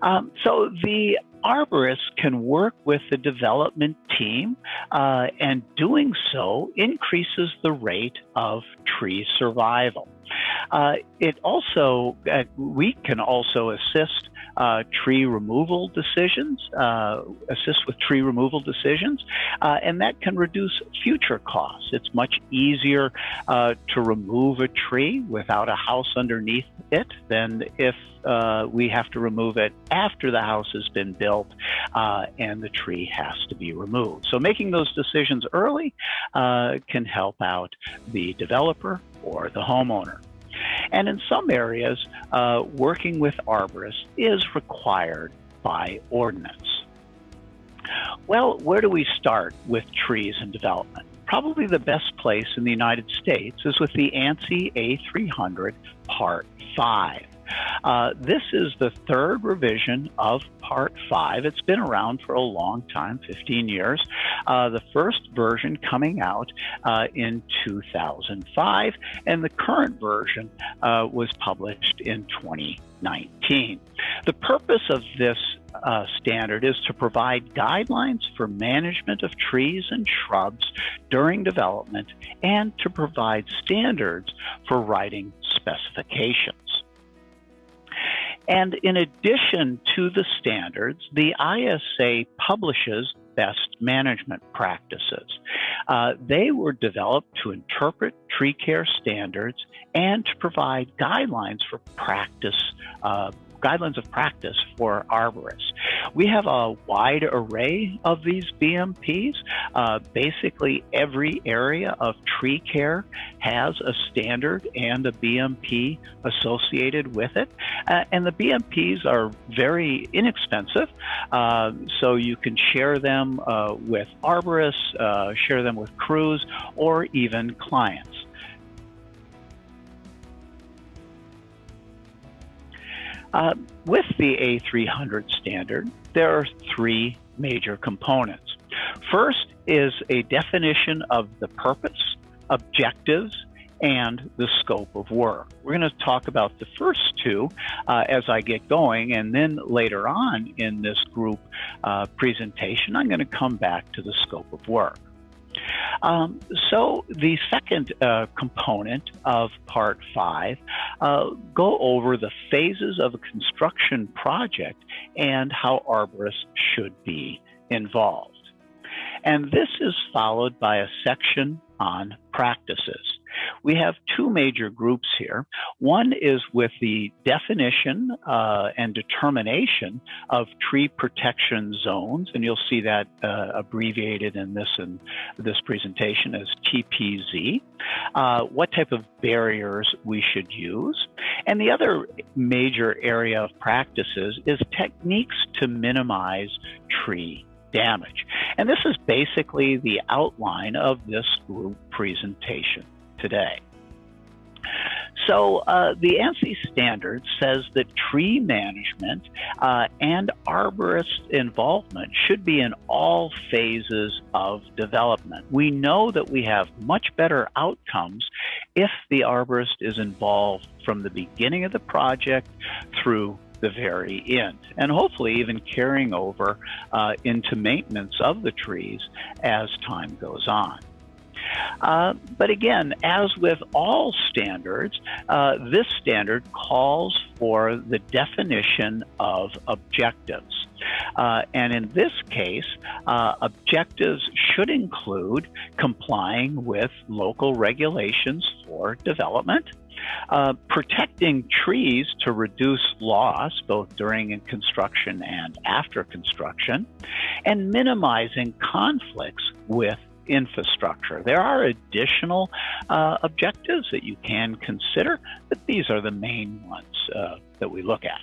So the arborist can work with the development team, and doing so increases the rate of tree survival. We can also assist tree removal decisions, and that can reduce future costs. It's much easier to remove a tree without a house underneath it than if we have to remove it after the house has been built and the tree has to be removed. So making those decisions early can help out the developer or the homeowner. And in some areas, working with arborists is required by ordinance. Well, where do we start with trees and development? Probably the best place in the United States is with the ANSI A300 Part 5. This is the third revision of Part 5. It's been around for a long time, 15 years. The first version coming out in 2005, and the current version was published in 2019. The purpose of this standard is to provide guidelines for management of trees and shrubs during development and to provide standards for writing specifications. And in addition to the standards, the ISA publishes best management practices. They were developed to interpret tree care standards and to provide guidelines of practice for arborists. We have a wide array of these BMPs. Basically, every area of tree care has a standard and a BMP associated with it. And the BMPs are very inexpensive, so you can share them with arborists, share them with crews, or even clients. With the A300 standard, there are three major components. First is a definition of the purpose, objectives, and the scope of work. We're going to talk about the first two as I get going, and then later on in this group presentation, I'm going to come back to the scope of work. So the second component of Part 5 go over the phases of a construction project and how arborists should be involved. And this is followed by a section on practices. We have two major groups here. One is with the definition and determination of tree protection zones, and you'll see that abbreviated in this presentation as TPZ, what type of barriers we should use. And the other major area of practices is techniques to minimize tree damage. And this is basically the outline of this group presentation today. So the ANSI standard says that tree management and arborist involvement should be in all phases of development. We know that we have much better outcomes if the arborist is involved from the beginning of the project through the very end, and hopefully even carrying over into maintenance of the trees as time goes on. But again, as with all standards, this standard calls for the definition of objectives. And in this case, objectives should include complying with local regulations for development, protecting trees to reduce loss both during construction and after construction, and minimizing conflicts with infrastructure. There are additional objectives that you can consider, but these are the main ones that we look at.